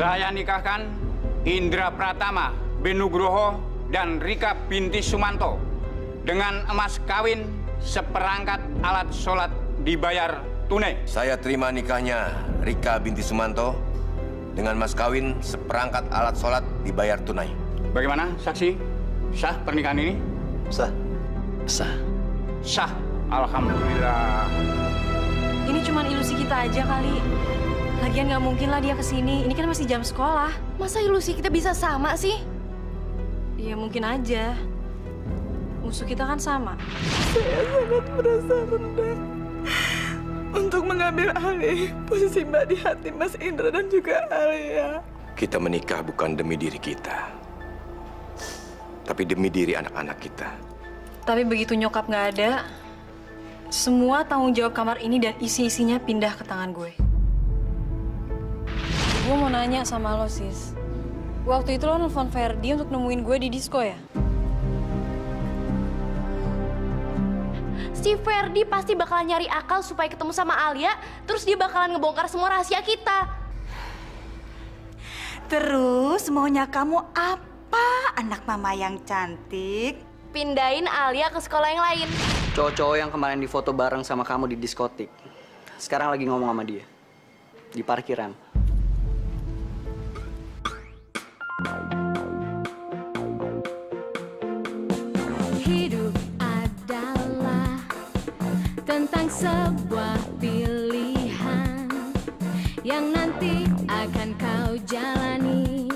Saya nikahkan Indra Pratama bin Nugroho dan Rika binti Sumanto dengan emas kawin seperangkat alat sholat dibayar tunai. Saya terima nikahnya Rika binti Sumanto dengan mas kawin seperangkat alat sholat dibayar tunai. Bagaimana, saksi? Sah pernikahan ini? Sah. Sah. Sah. Alhamdulillah. Ini cuma ilusi kita aja kali. Lagian nggak mungkin lah dia kesini. Ini kan masih jam sekolah. Masa ilusi kita bisa sama sih? Iya mungkin aja. Musuh kita kan sama. Saya sangat merasa rendah untuk mengambil alih posisi Mbak di hati Mas Indra dan juga Alia. Kita menikah bukan demi diri kita, tapi demi diri anak-anak kita. Tapi begitu nyokap nggak ada, semua tanggung jawab kamar ini dan isi-isinya pindah ke tangan gue. Gue mau nanya sama lo, Sis. Waktu itu lo nelfon Ferdi untuk nemuin gue di disco ya? Si Ferdi pasti bakalan nyari akal supaya ketemu sama Alia, terus dia bakalan ngebongkar semua rahasia kita. Terus maunya kamu apa, anak mama yang cantik? Pindahin Alia ke sekolah yang lain. Cowok-cowok yang kemarin difoto bareng sama kamu di diskotik. Sekarang lagi ngomong sama dia. Di parkiran. Hidup adalah tentang sebuah pilihan yang nanti akan kau jalani,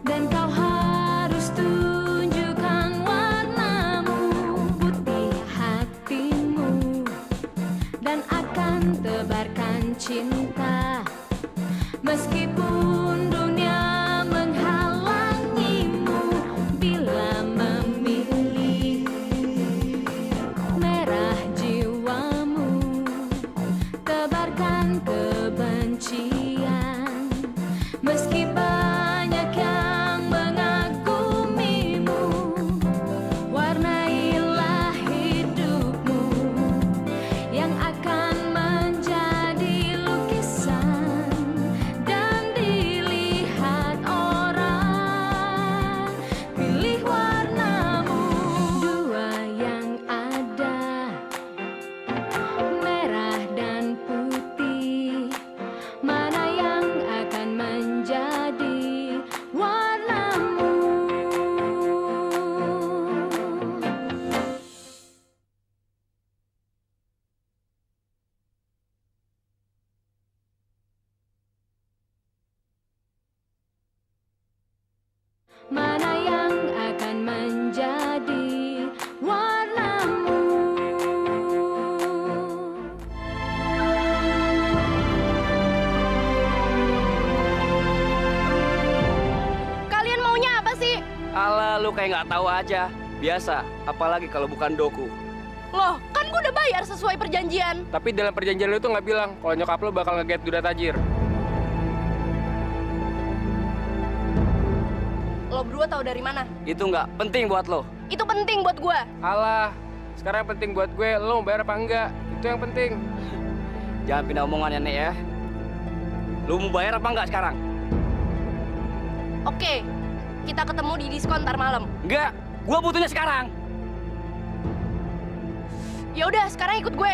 dan kau harus tunjukkan warnamu, putih hatimu, dan akan tebarkan cinta meskipun dunia menghalangimu. Bila memilih merah jiwamu, tebarkan kebencian meski banyak yang mengagumimu. Warnailah hidupmu yang akan menjadi lukisan dan dilihat orang. Pilih warnamu, dua yang ada, merah dan putih. Mana yang akan menjadi warnamu? Mana yang akan menjadi warnamu? Kalian maunya apa sih? Alah, lu kayak nggak tahu aja. Biasa, apalagi kalau bukan doku. Loh, kan gue udah bayar sesuai perjanjian. Tapi dalam perjanjian lu tuh nggak bilang kalau nyokap lu bakal nge-get duda tajir. Lo berdua tahu dari mana? Itu nggak penting buat lo. Itu penting buat gue. Alah, sekarang yang penting buat gue, lo mau bayar apa enggak? Itu yang penting. Jangan pindah omongan ya, Nek ya. Lu mau bayar apa nggak sekarang? Oke, kita ketemu di diskon ntar malam. Nggak, gua butuhnya sekarang. Ya udah, sekarang ikut gue.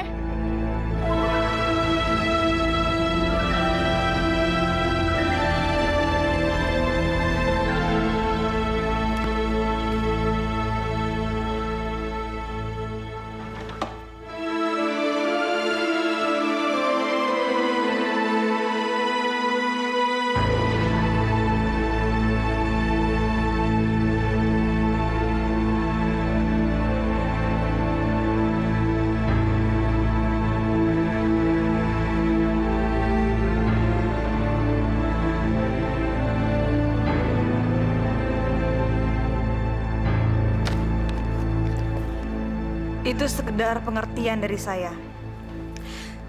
Itu sekedar pengertian dari saya.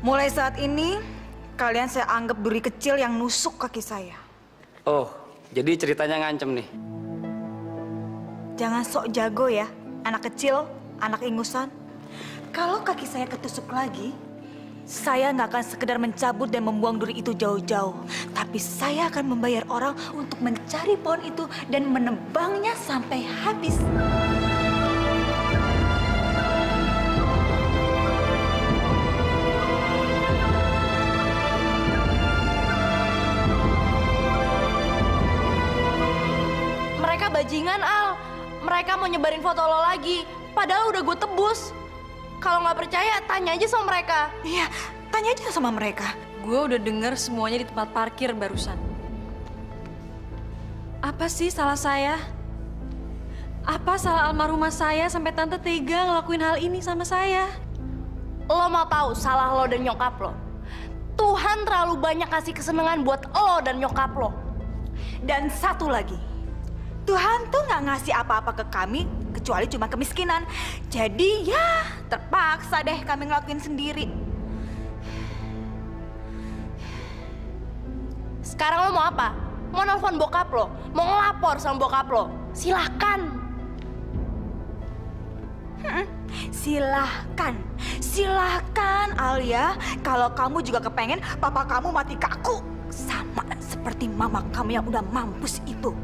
Mulai saat ini, kalian saya anggap duri kecil yang nusuk kaki saya. Oh, jadi ceritanya ngancem nih. Jangan sok jago ya, anak kecil, anak ingusan. Kalau kaki saya ketusuk lagi, Saya nggak akan sekedar mencabut dan membuang duri itu jauh-jauh. Tapi saya akan membayar orang untuk mencari pohon itu dan menebangnya sampai habis. Mereka bajingan, Al. Mereka mau nyebarin foto lo lagi. Padahal udah gue tebus. Kalau nggak percaya, tanya aja sama mereka. Iya, tanya aja sama mereka. Gue udah denger semuanya di tempat parkir barusan. Apa sih salah saya? Apa salah almarhumah saya sampai tante tega ngelakuin hal ini sama saya? Lo mau tahu salah lo dan nyokap lo? Tuhan terlalu banyak kasih kesenangan buat lo dan nyokap lo. Dan satu lagi, Tuhan tuh nggak ngasih apa-apa ke kami kecuali cuma kemiskinan. Jadi ya terpaksa deh kami ngelakuin sendiri. Sekarang lo mau apa? Mau nelfon bokap lo? Mau ngelapor sama bokap lo? Silahkan. Silahkan Alia. Kalau kamu juga kepengen papa kamu mati kaku. Sama seperti mama kamu yang udah mampus itu.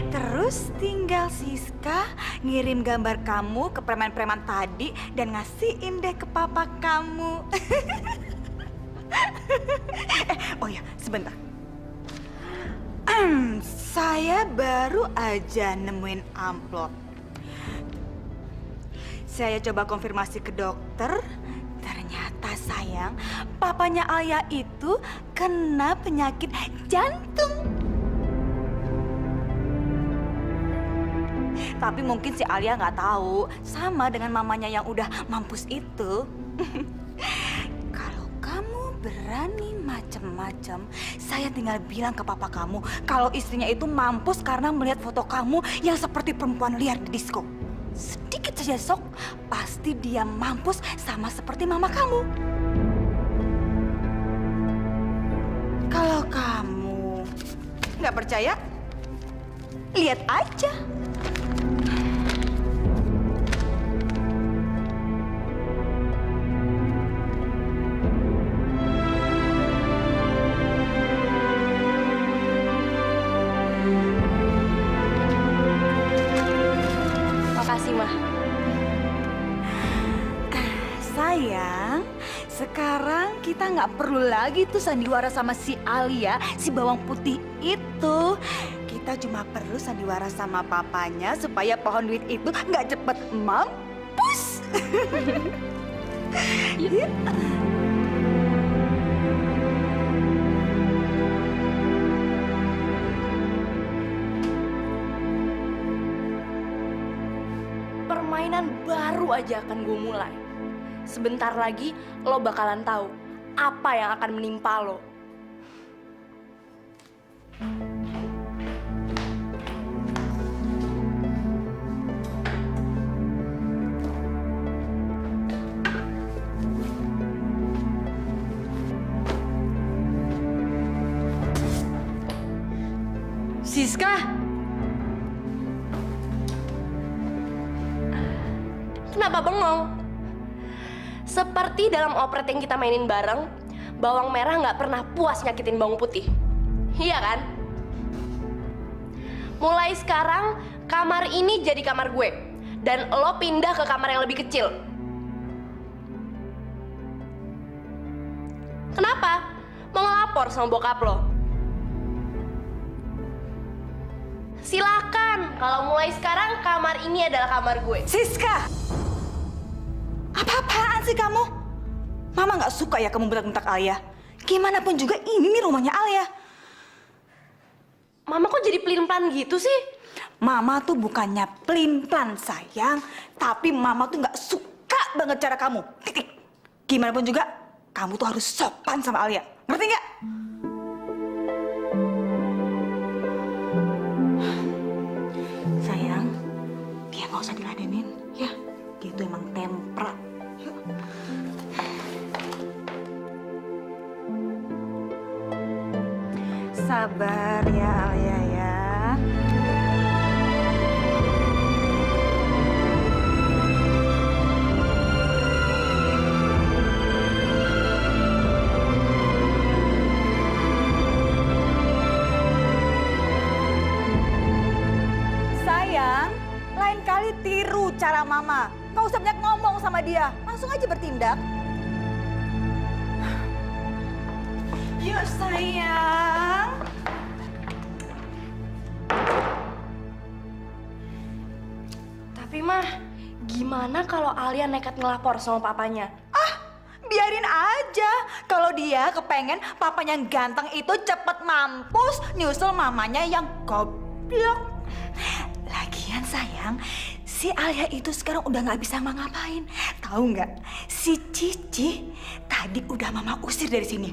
Terus tinggal Siska ngirim gambar kamu ke preman-preman tadi dan ngasihin deh ke papa kamu. Oh ya, sebentar. Saya baru aja nemuin amplop. Saya coba konfirmasi ke dokter. Ternyata sayang, papanya Alia itu kena penyakit jantung. Tapi mungkin si Alia nggak tahu, sama dengan mamanya yang udah mampus itu. Kalau kamu berani macem-macem, saya tinggal bilang ke papa kamu kalau istrinya itu mampus karena melihat foto kamu yang seperti perempuan liar di disko. Sedikit saja sok, pasti dia mampus sama seperti mama kamu. Kalau kamu nggak percaya, lihat aja. Makasih, Mah. Sayang, sekarang kita nggak perlu lagi tuh sandiwara sama si Alia, si bawang putih itu. Kita cuma perlu sandiwara sama papanya supaya pohon duit itu nggak cepet mampus. Yuk. Permainan baru aja akan gue mulai. Sebentar lagi lo bakalan tahu apa yang akan menimpa lo. Siska! Kenapa bengong? Seperti dalam operet yang kita mainin bareng, bawang merah nggak pernah puas nyakitin bawang putih. Iya kan? Mulai sekarang, kamar ini jadi kamar gue. Dan lo pindah ke kamar yang lebih kecil. Kenapa? Mau ngelapor sama bokap lo? Silakan. Kalau mulai sekarang, kamar ini adalah kamar gue. Siska! Apa-apaan sih kamu? Mama nggak suka ya kamu bentak-bentak Alia. Gimana pun juga ini nih rumahnya Alia. Mama kok jadi pelin-pelan gitu sih? Mama tuh bukannya pelin-pelan sayang, tapi Mama tuh nggak suka banget cara kamu. Titik. Gimana pun juga, kamu tuh harus sopan sama Alia. Ngerti nggak? Sayang, dia nggak usah diladenin, ya. Dia tuh emang tempra. Sabar ya Alia ya. Mama. Nggak usah banyak ngomong sama dia. Langsung aja bertindak. Yuk sayang. Tapi mah, gimana kalau Alia nekat ngelapor sama papanya? Biarin aja. Kalau dia kepengen papanya yang ganteng itu cepet mampus, nyusul mamanya yang goblok. Lagian sayang, si Alia itu sekarang udah nggak bisa ngapain. Tahu nggak? Si Cici tadi udah mama usir dari sini.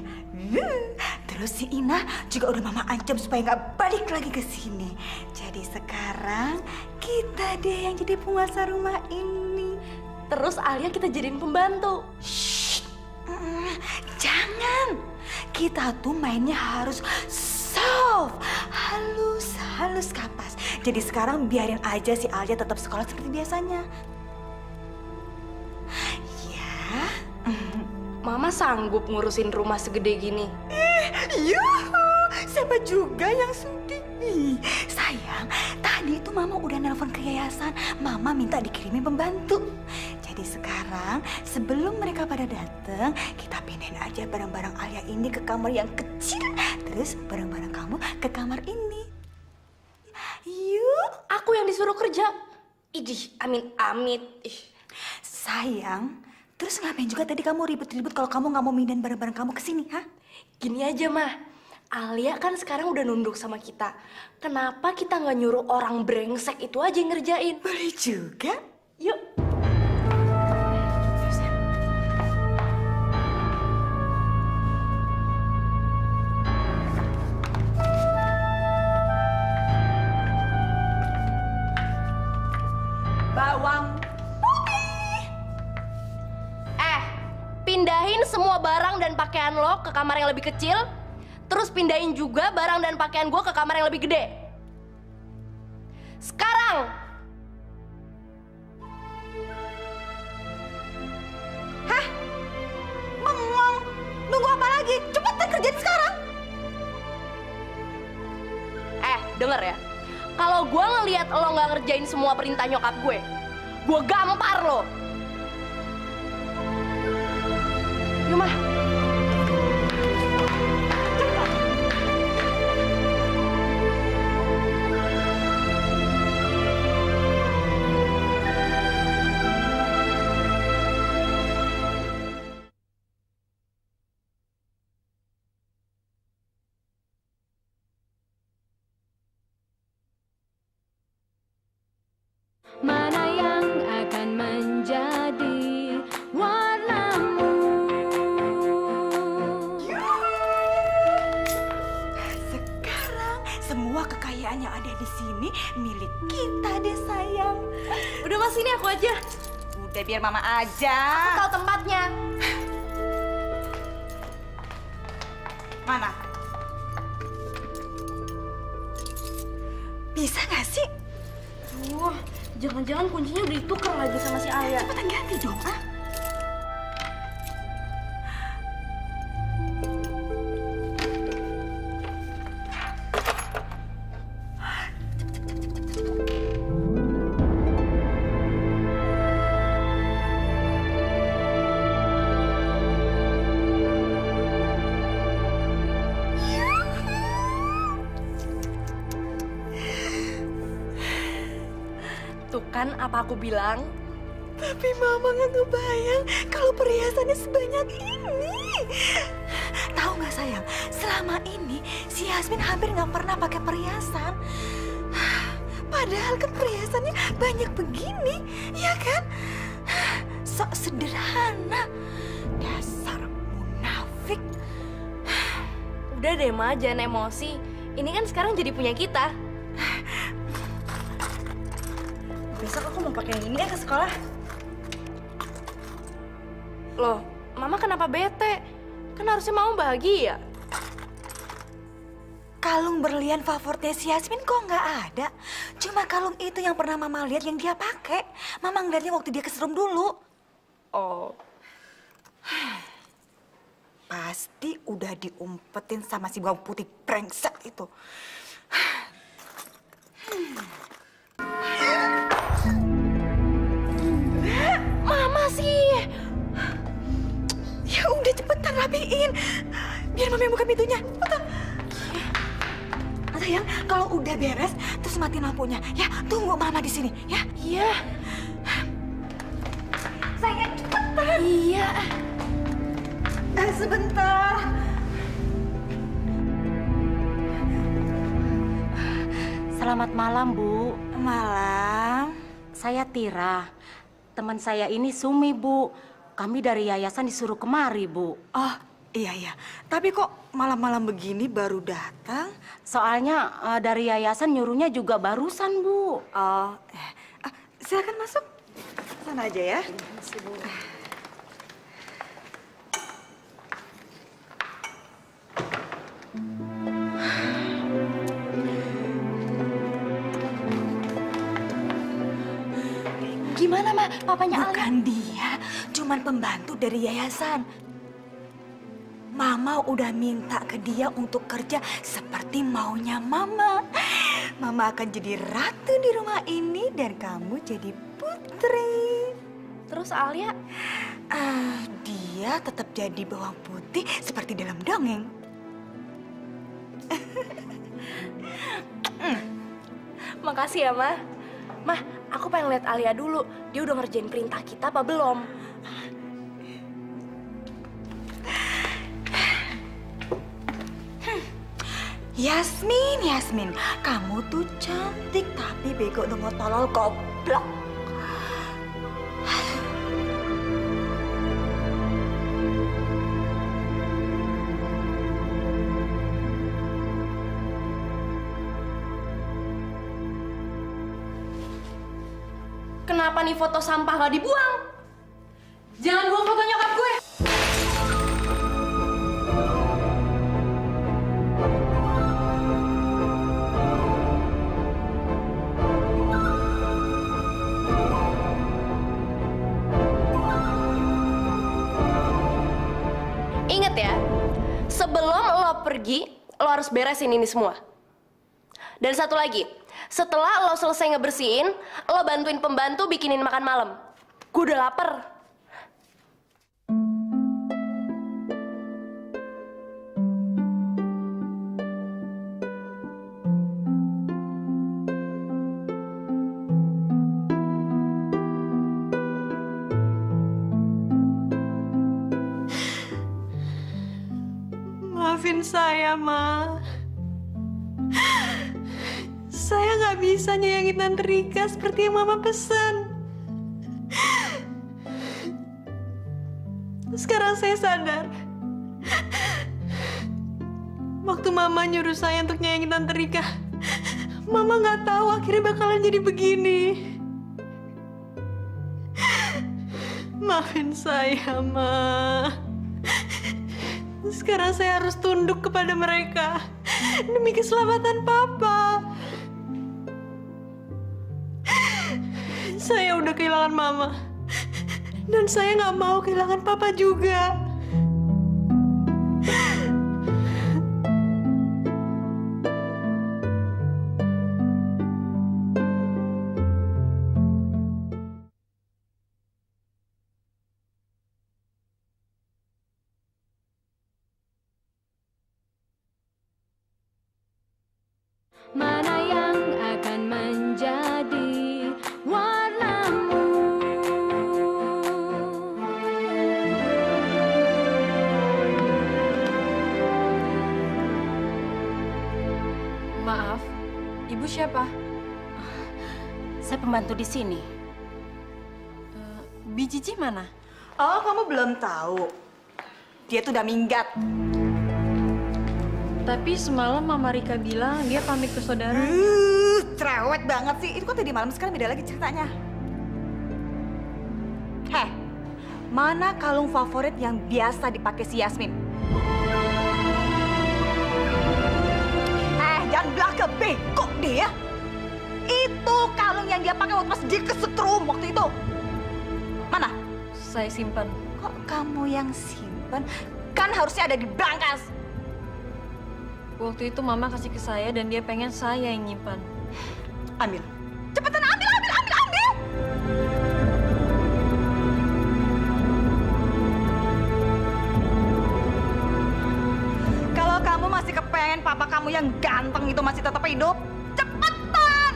Terus si Ina juga udah mama ancam supaya nggak balik lagi ke sini. Jadi sekarang kita deh yang jadi penguasa rumah ini. Terus Alia kita jadiin pembantu. Jangan. Kita tuh mainnya harus soft, halus kapas. Jadi sekarang biarin aja si Alia tetap sekolah seperti biasanya. Ya. Mama sanggup ngurusin rumah segede gini. Yuhu, siapa juga yang sudi? Sayang, tadi itu Mama udah nelpon ke yayasan. Mama minta dikirimin pembantu. Jadi sekarang sebelum mereka pada datang, kita pindahin aja barang-barang Alia ini ke kamar yang kecil. Terus barang-barang kamu ke kamar ini. Yuk. Aku yang disuruh kerja. Idih, amit-amit. Sayang, terus ngapain juga tadi kamu ribut-ribut kalau kamu nggak mau mindahin barang-barang kamu ke sini, ha? Gini aja, Mah. Alia kan sekarang udah nunduk sama kita. Kenapa kita nggak nyuruh orang brengsek itu aja yang ngerjain? Boleh juga. Yuk. Bawang putih. Pindahin semua barang dan pakaian lo ke kamar yang lebih kecil. Terus pindahin juga barang dan pakaian gue ke kamar yang lebih gede. Sekarang! Hah? Bengong. Nunggu apa lagi? Cepetan kerjain sekarang. Denger ya. Kalau gue ngelihat lo nggak ngerjain semua perintah nyokap gue gampar lo. Yuk, Mah. Mana yang akan menjadi warnamu? Sekarang semua kekayaan yang ada di sini milik kita deh sayang. Udah Mas, ini aku aja. Udah biar Mama aja. Aku tahu tempatnya. Mana? Bisa gak sih? Wah, jangan-jangan kuncinya udah ditukar lagi sama si Alia. Cepetan ganti dong, ah. Tuh kan apa aku bilang? Tapi Mama nggak ngebayang kalau perhiasannya sebanyak ini. Tahu nggak sayang, selama ini si Yasmin hampir nggak pernah pakai perhiasan. Padahal kan perhiasannya banyak begini, ya kan? Sok sederhana. Dasar munafik. Udah deh, Ma, jangan emosi. Ini kan sekarang jadi punya kita. Besok aku mau pakai yang ini ya ke sekolah. Loh, Mama kenapa bete? Kan harusnya Mama bahagia. Kalung berlian favoritnya si Yasmin kok nggak ada? Cuma kalung itu yang pernah Mama lihat yang dia pakai. Mama ngeliatnya waktu dia keserum dulu. Oh, Pasti udah diumpetin sama si bawang putih brengsek itu. cepetan rapiin. Biar Mama yang buka pintunya. Cepetan. Sayang, kalau udah beres, terus matiin lampunya. Ya, tunggu Mama di sini, ya. Iya. Sayang, cepetan. Iya. Sebentar. Selamat malam, Bu. Malam. Saya Tira. Teman saya ini Sumi, Bu. Kami dari yayasan disuruh kemari, Bu. Oh, iya. Tapi kok malam-malam begini baru datang? Soalnya dari yayasan nyuruhnya juga barusan, Bu. Oh, silakan masuk. Sana aja ya. Gimana, Ma? Papanya Alia? Bukan dia, cuman pembantu dari yayasan. Mama udah minta ke dia untuk kerja seperti maunya Mama. Mama akan jadi ratu di rumah ini dan kamu jadi putri. Terus Alia? Dia tetap jadi bawang putih seperti dalam dongeng. Makasih ya, Ma. Ma, aku pengen lihat Alia dulu. Dia udah ngerjain perintah kita apa belum? Yasmin, kamu tuh cantik tapi bego nunggu tolol goblok. Kenapa nih foto sampah gak dibuang? Jangan buang foto nyokap gue! Ingat ya, sebelum lo pergi, lo harus beresin ini semua. Dan satu lagi, setelah lo selesai ngebersihin, lo bantuin pembantu bikinin makan malam. Gue udah lapar. Maafin saya, Ma. Saya nggak bisa nyayangin Tante Rika seperti yang Mama pesan. Sekarang saya sadar. Waktu Mama nyuruh saya untuk nyayangin Tante Rika, Mama nggak tahu akhirnya bakalan jadi begini. Maafin saya, Ma. Sekarang saya harus tunduk kepada mereka demi keselamatan Papa. Saya udah kehilangan Mama, dan saya nggak mau kehilangan Papa juga. Mana yang akan menjadi warnamu? Maaf, ibu siapa? Saya pembantu di sini. Bijiji mana? Oh, kamu belum tahu. Dia tuh udah minggat. Tapi semalam Mama Rika bilang dia pamit ke saudara. Cerewet banget sih. Itu kan tadi malam, sekarang beda lagi ceritanya. Heh, mana kalung favorit yang biasa dipakai si Yasmin? Jangan belaka bego dia. Itu kalung yang dia pakai waktu pas dia kesetrum waktu itu. Mana? Saya simpan. Kok kamu yang simpan? Kan harusnya ada di brankas. Waktu itu Mama kasih ke saya dan dia pengen saya yang nyimpan. Ambil. Cepetan ambil. papa kamu yang ganteng itu masih tetap hidup? Cepetan!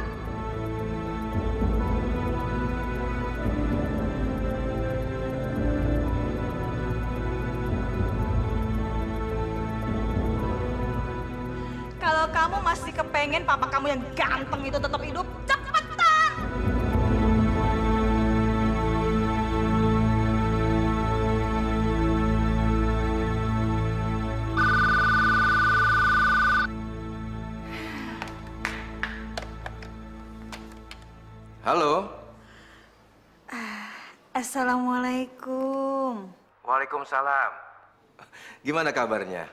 Kalau kamu masih kepengen papa kamu yang ganteng itu tetap hidup, cepetan! Halo. Assalamualaikum. Waalaikumsalam. Gimana kabarnya?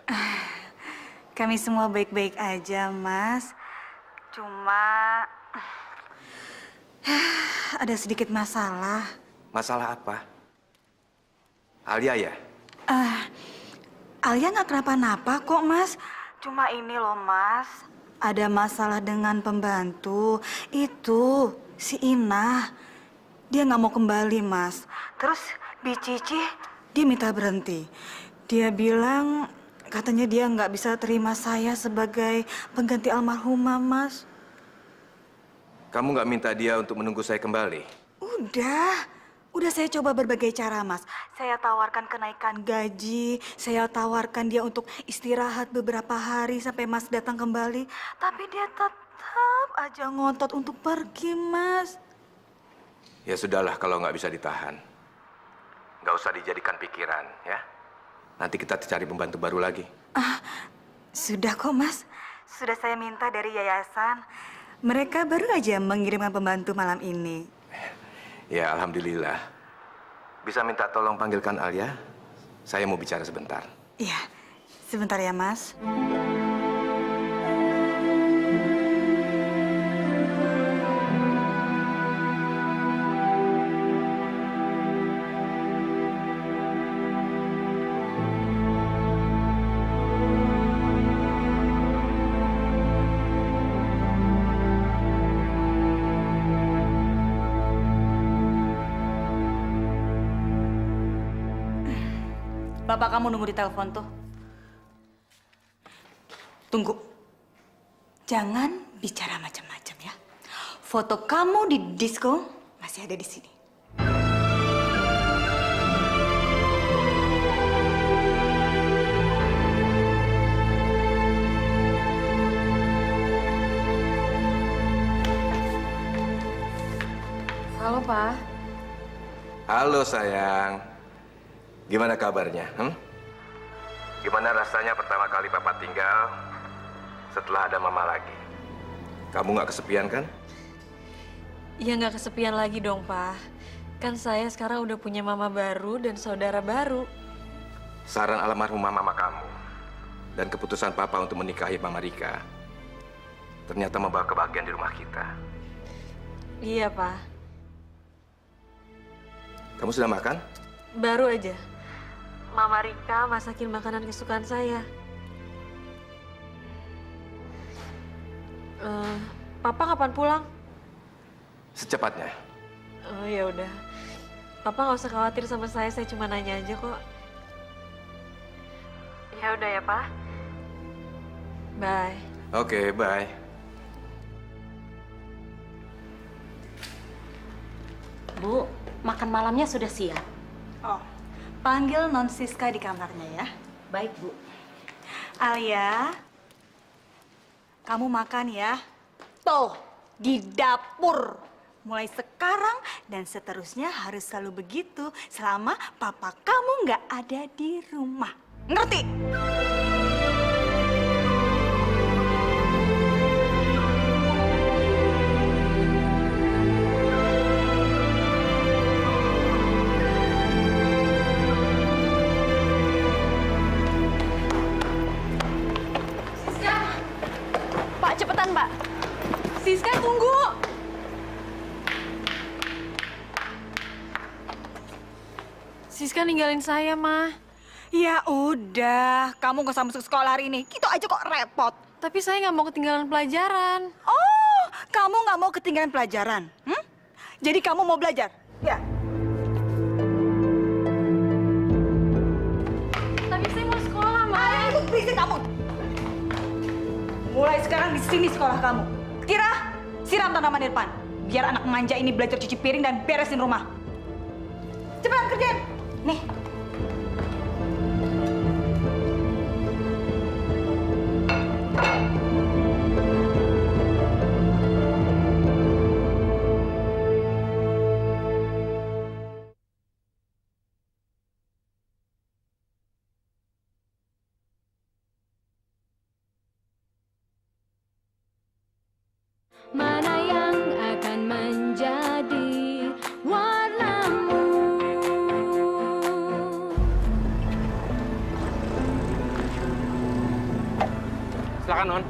Kami semua baik-baik aja, Mas. Cuma ada sedikit masalah. Masalah apa? Alia ya? Alia nggak kenapa-napa kok, Mas. Cuma ini loh, Mas. Ada masalah dengan pembantu. Itu, si Inah. Dia nggak mau kembali, Mas. Terus, Bi Cici, dia minta berhenti. Dia bilang, katanya dia nggak bisa terima saya sebagai pengganti almarhumah, Mas. Kamu nggak minta dia untuk menunggu saya kembali? Udah saya coba berbagai cara, Mas. Saya tawarkan kenaikan gaji, saya tawarkan dia untuk istirahat beberapa hari sampai Mas datang kembali. Tapi dia tetap aja ngotot untuk pergi, Mas. Ya sudahlah kalau nggak bisa ditahan. Nggak usah dijadikan pikiran, ya. Nanti kita cari pembantu baru lagi. Sudah kok, Mas. Sudah saya minta dari yayasan. Mereka baru aja mengirimkan pembantu malam ini. Ya, alhamdulillah. Bisa minta tolong panggilkan Alia? Saya mau bicara sebentar. Iya, sebentar ya, Mas. Bapak kamu nunggu di telepon tuh. Tunggu. Jangan bicara macam-macam ya. Foto kamu di disco masih ada di sini. Halo, Pak. Halo sayang. Gimana kabarnya? Gimana rasanya pertama kali Papa tinggal setelah ada Mama lagi? Kamu nggak kesepian kan? Ya nggak kesepian lagi dong, Pak. Kan saya sekarang udah punya mama baru dan saudara baru. Saran almarhumah Mama kamu dan keputusan Papa untuk menikahi Mama Rika ternyata membawa kebahagiaan di rumah kita. Iya, Pak. Kamu sudah makan? Baru aja. Mama Rika masakin makanan kesukaan saya. Papa kapan pulang? Secepatnya. Oh ya udah. Papa nggak usah khawatir sama saya cuma nanya aja kok. Ya udah ya, Pak. Bye. Oke, bye. Bu, makan malamnya sudah siap. Oh, panggil Non Siska di kamarnya ya. Baik, Bu. Alia, kamu makan ya. Tuh, di dapur. Mulai sekarang dan seterusnya harus selalu begitu selama papa kamu nggak ada di rumah. Ngerti? Cepetan, Pak. Siska, tunggu. Siska ninggalin saya, Ma. Ya udah, kamu gak usah masuk sekolah hari ini. Gitu aja kok repot. Tapi saya nggak mau ketinggalan pelajaran. Oh, kamu nggak mau ketinggalan pelajaran? Jadi kamu mau belajar? Ya. Tapi saya mau sekolah, Ma. Ayo, berisik kamu. Mulai sekarang di sini sekolah kamu. Kira, siram tanaman di depan. Biar anak manja ini belajar cuci piring dan beresin rumah. Cepetan kerjain. Nih. Mana yang akan menjadi warnamu? Silakan, Non.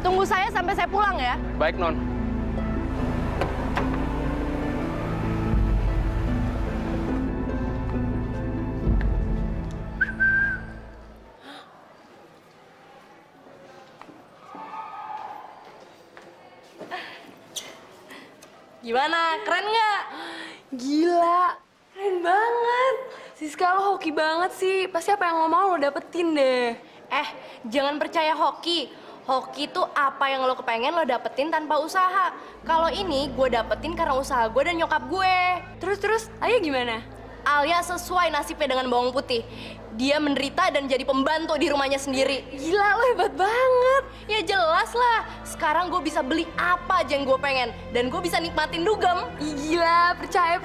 Tunggu saya sampai saya pulang ya. Baik, Non. Gimana? Keren nggak? Gila, keren banget. Siska lo hoki banget sih. Pasti apa yang lo mau lo dapetin deh. Jangan percaya hoki. Hoki tuh apa yang lo kepengen lo dapetin tanpa usaha. Kalau ini gue dapetin karena usaha gue dan nyokap gue. Terus, Alia gimana? Alia sesuai nasibnya dengan bawang putih. Dia menderita dan jadi pembantu di rumahnya sendiri. Gila, lo hebat banget. Ya jelas lah. Sekarang gue bisa beli apa aja yang gue pengen. Dan gue bisa nikmatin dugem. Ih, gila, percaya.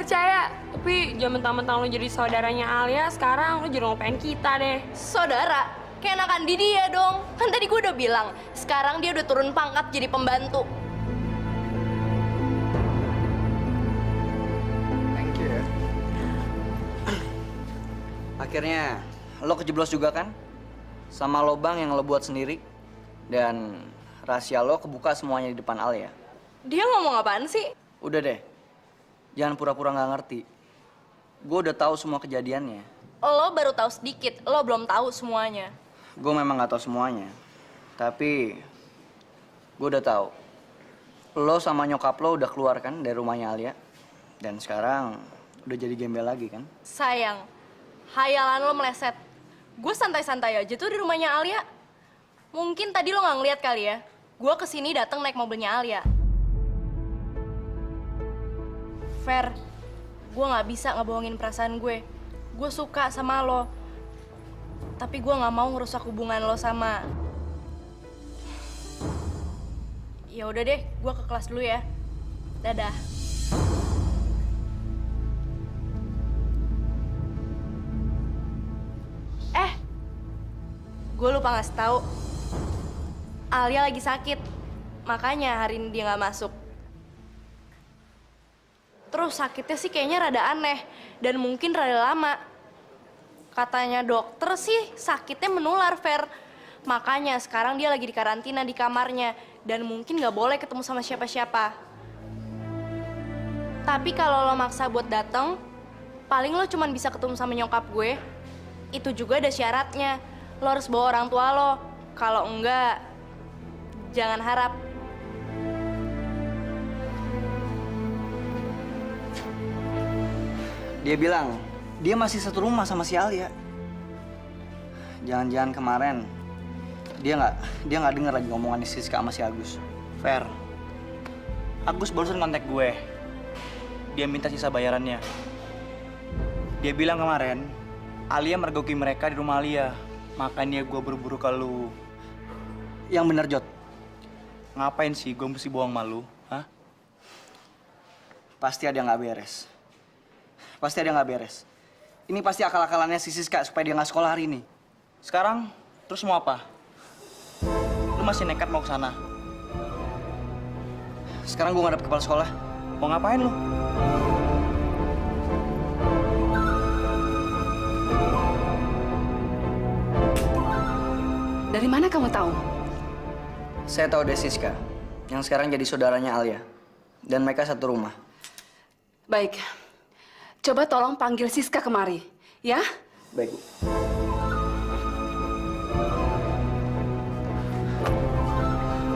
Tapi jangan mentang-mentang lo jadi saudaranya Alia, sekarang lo jadi ngelupain kita deh. Saudara, keenakan di dia dong. Kan tadi gue udah bilang, sekarang dia udah turun pangkat jadi pembantu. Thank you ya. Akhirnya lo kejeblos juga kan? Sama lobang yang lo buat sendiri. Dan rahasia lo kebuka semuanya di depan Alia. Dia ngomong apaan sih? Udah deh, jangan pura-pura nggak ngerti. Gue udah tahu semua kejadiannya. Lo baru tahu sedikit, lo belum tahu semuanya. Gue memang nggak tahu semuanya, tapi gue udah tahu. Lo sama nyokap lo udah keluar kan dari rumahnya Alia, dan sekarang udah jadi gembel lagi kan? Sayang, hayalan lo meleset. Gue santai-santai aja tuh di rumahnya Alia. Mungkin tadi lo nggak ngeliat kali ya. Gue kesini datang naik mobilnya Alia. Fer, gue nggak bisa ngebohongin perasaan gue. Gue suka sama lo. Tapi gue nggak mau ngerusak hubungan lo sama... Ya udah deh, gue ke kelas dulu ya. Dadah. Gue lupa ngasih tahu. Alia lagi sakit, makanya hari ini dia nggak masuk. Terus sakitnya sih kayaknya rada aneh dan mungkin rada lama. Katanya dokter sih sakitnya menular, Fer. Makanya sekarang dia lagi di karantina di kamarnya dan mungkin nggak boleh ketemu sama siapa-siapa. Tapi kalau lo maksa buat datang, paling lo cuma bisa ketemu sama nyokap gue. Itu juga ada syaratnya. Lo harus bawa orang tua lo. Kalau enggak, jangan harap. Dia bilang, dia masih satu rumah sama si Alia. Jangan-jangan kemarin, dia nggak dengar lagi ngomongan Siska sama si Agus. Fer, Agus barusan kontak gue. Dia minta sisa bayarannya. Dia bilang kemarin, Alia mergoki mereka di rumah Alia. Makanya gue buru-buru ke lu. Yang bener, Jot. Ngapain sih gue mesti bohong malu? Hah? Pasti ada yang nggak beres. Pasti ada yang nggak beres. Ini pasti akal-akalannya si Siska supaya dia nggak sekolah hari ini. Sekarang, terus mau apa? Lu masih nekat mau ke sana? Sekarang gue ngadep kepala sekolah. Mau ngapain lu? Dari mana kamu tahu? Saya tahu dari Siska, yang sekarang jadi saudaranya Alia. Dan mereka satu rumah. Baik. Coba tolong panggil Siska kemari, ya? Baik, Bu.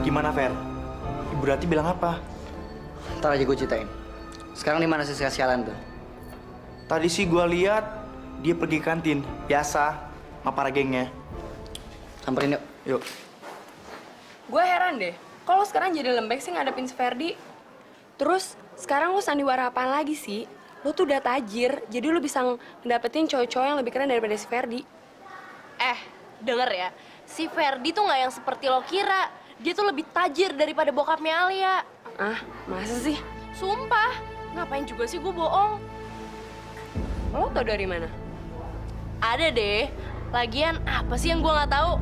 Gimana, Fer? Ibu Rati bilang apa? Ntar aja gue ceritain. Sekarang di mana Siska sialan tuh? Tadi sih gue lihat dia pergi kantin, biasa, sama para gengnya. Samperin yuk. Yuk. Gue heran deh, kalau sekarang jadi lembek sih ngadepin si Ferdi. Terus sekarang lo sandiwara apaan lagi sih? Lo tuh udah tajir, jadi lo bisa ngedapetin cowok-cowok yang lebih keren daripada si Ferdi. Denger ya, si Ferdi tuh nggak yang seperti lo kira. Dia tuh lebih tajir daripada bokapnya Alia. Ah, masa sih? Sumpah, ngapain juga sih gue bohong? Lo tau dari mana? Ada deh. Lagian apa sih yang gue nggak tahu?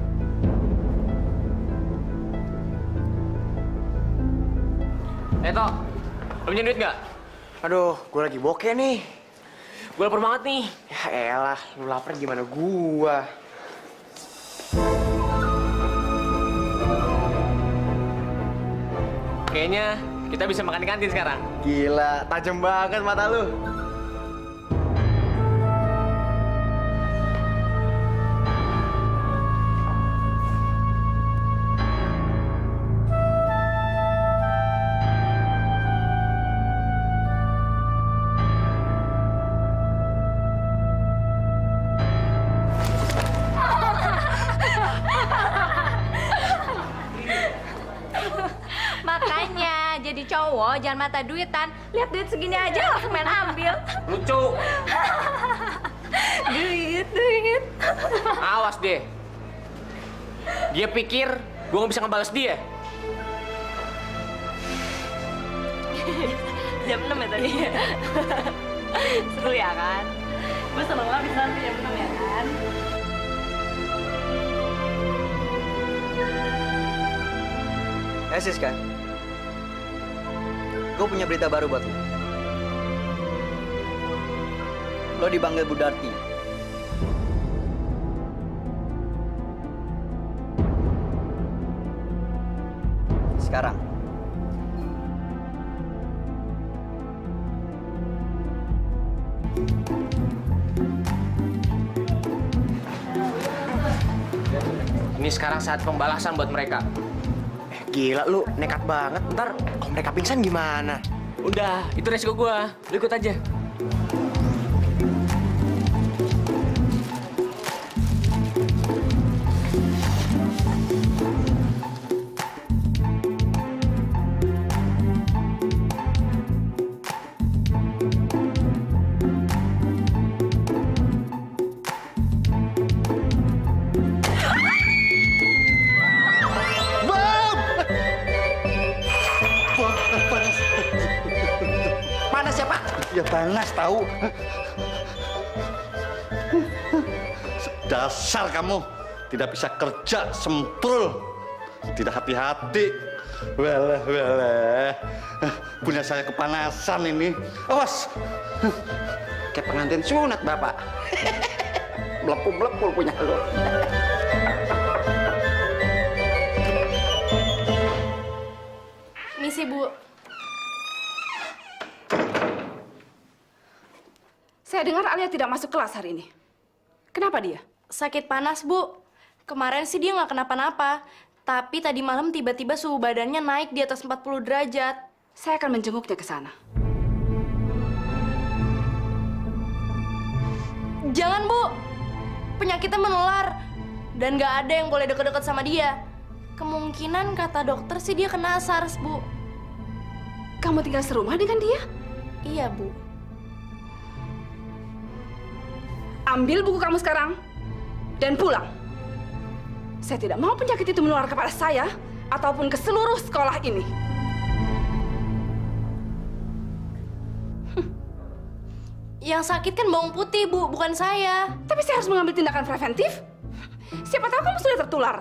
Tok, lo punya duit nggak? Aduh, gue lagi bokeh nih. Gue lapar banget nih. Ya elah, lu lapar gimana gua? Kayaknya kita bisa makan di kantin sekarang. Gila, tajam banget mata lu. Makanya jadi cowok jangan mata duitan. Lihat duit segini aja langsung main ambil. Lucu. Duit. Awas deh. Dia pikir gue nggak bisa ngebales dia. Jam 6 ya tadi. Seru ya kan? Gue seneng banget bisa nanti jam 6 ya kan? Siska, gue punya berita baru buat lo. Lo dipanggil Bu Darti. Sekarang. Ini sekarang saat pembalasan buat mereka. Gila lu, nekat banget. Ntar kalau mereka pingsan gimana? Udah, itu resiko gue. Lu ikut aja. Panas ya, Pak? Ya panas tahu. Dasar kamu tidak bisa kerja, semprul, tidak hati-hati. Weleh. Punya saya kepanasan ini. Awas. Kayak pengantin sunat, Bapak. Melepul-melepul punya lu. Misi, Bu. Saya dengar Alia tidak masuk kelas hari ini. Kenapa dia? Sakit panas, Bu. Kemarin sih dia nggak kenapa-napa. Tapi tadi malam tiba-tiba suhu badannya naik di atas 40 derajat. Saya akan menjenguknya ke sana. Jangan, Bu. Penyakitnya menular. Dan nggak ada yang boleh deket-deket sama dia. Kemungkinan kata dokter sih dia kena SARS, Bu. Kamu tinggal serumah dengan dia? Iya, Bu. Ambil buku kamu sekarang dan pulang. Saya tidak mau penyakit itu menular kepada saya ataupun ke seluruh sekolah ini. Yang sakit kan bawang putih, Bu, bukan saya. Tapi saya harus mengambil tindakan preventif. Siapa tahu kamu sudah tertular.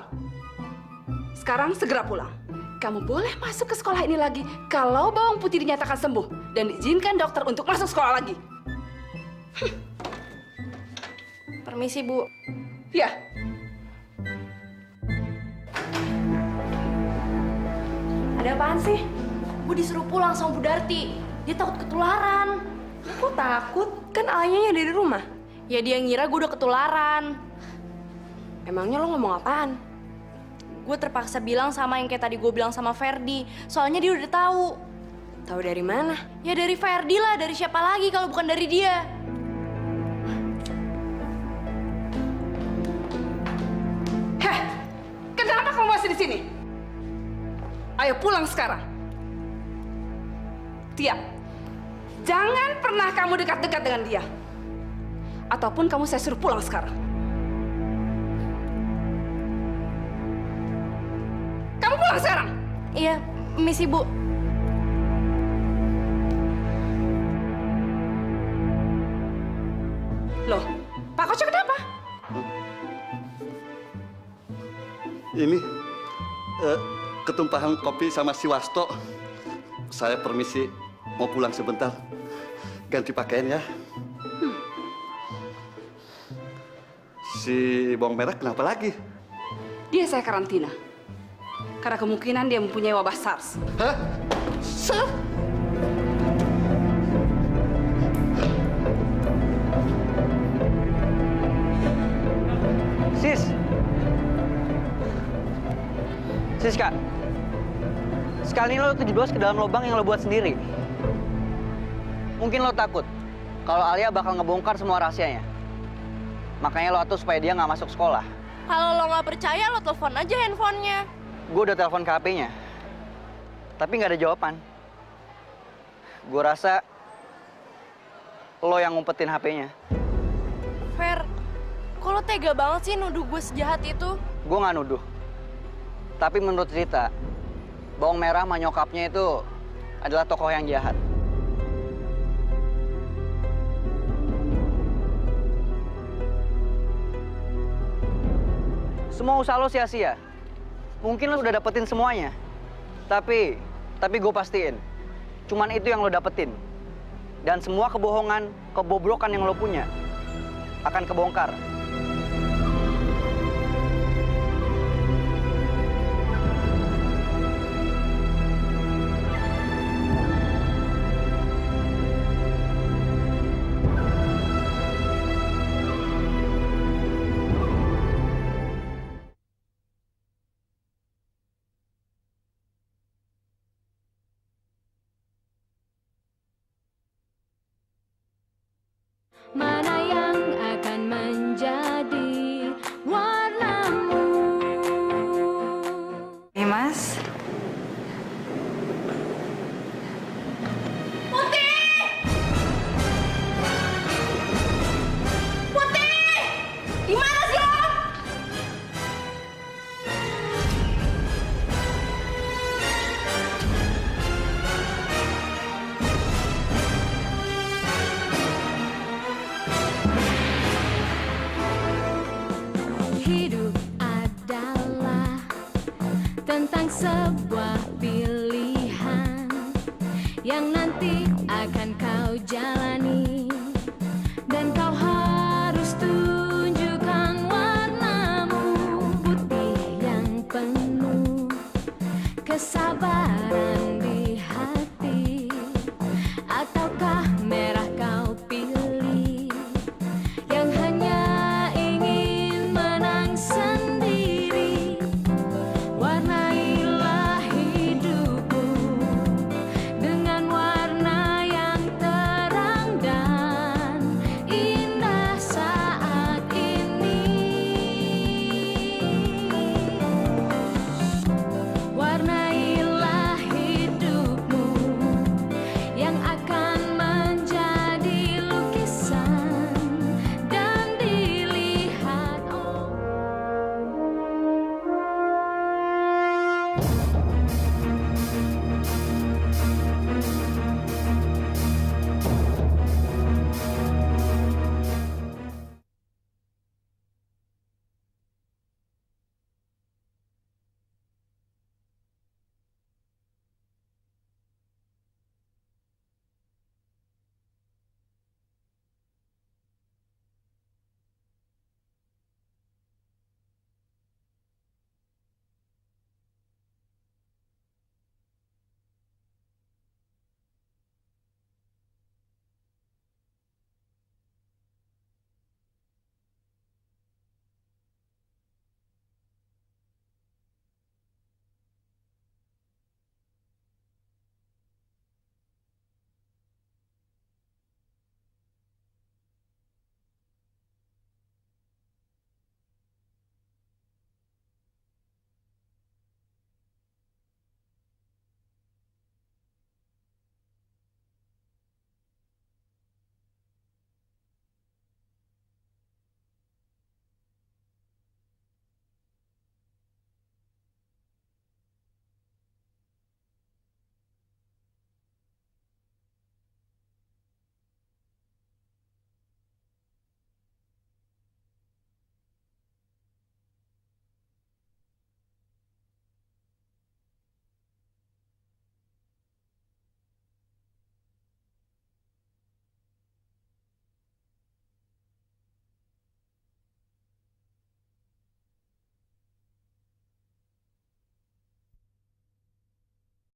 Sekarang segera pulang. Kamu boleh masuk ke sekolah ini lagi kalau bawang putih dinyatakan sembuh dan diizinkan dokter untuk masuk sekolah lagi. Permisi, Bu. Ya. Ada apaan sih? Bu disuruh pulang sama Bu Darti. Dia takut ketularan. Kok takut? Kan Alianya ada di rumah. Ya dia ngira gue udah ketularan. Emangnya lo ngomong apaan? Gue terpaksa bilang sama yang kayak tadi gue bilang sama Ferdi. Soalnya dia udah tahu. Tahu dari mana? Ya dari Ferdi lah, dari siapa lagi kalau bukan dari dia. masih di sini? Ayo pulang sekarang. Tia, jangan pernah kamu dekat-dekat dengan dia. Ataupun kamu saya suruh pulang sekarang. Kamu pulang sekarang. Iya, misi Bu. Loh, Pak Koco kenapa? Ini ketumpahan kopi sama si Wasto. Saya permisi, mau pulang sebentar. Ganti pakaian ya. Si bawang merah kenapa lagi? Dia saya karantina. Karena kemungkinan dia mempunyai wabah SARS. Hah? SARS? Siska, sekali ini lo tuh jeblos ke dalam lubang yang lo buat sendiri. Mungkin lo takut kalau Alia bakal ngebongkar semua rahasianya. Makanya lo atur supaya dia nggak masuk sekolah. Kalau lo nggak percaya, lo telepon aja handphonenya. Gue udah telepon ke HP-nya, tapi nggak ada jawaban. Gue rasa lo yang ngumpetin HP-nya. Fer, kok lo tega banget sih nuduh gue sejahat itu? Gue nggak nuduh. Tapi menurut cerita, bawang merah sama nyokapnya itu adalah tokoh yang jahat. Semua usaha lo sia-sia. Mungkin lo udah dapetin semuanya. Tapi gue pastiin, cuman itu yang lo dapetin. Dan semua kebohongan, kebobrokan yang lo punya akan kebongkar. Mana yang akan menjadi warnamu? Mas. Putih! Putih! Gimana sih lo? Hidup adalah tentang sebuah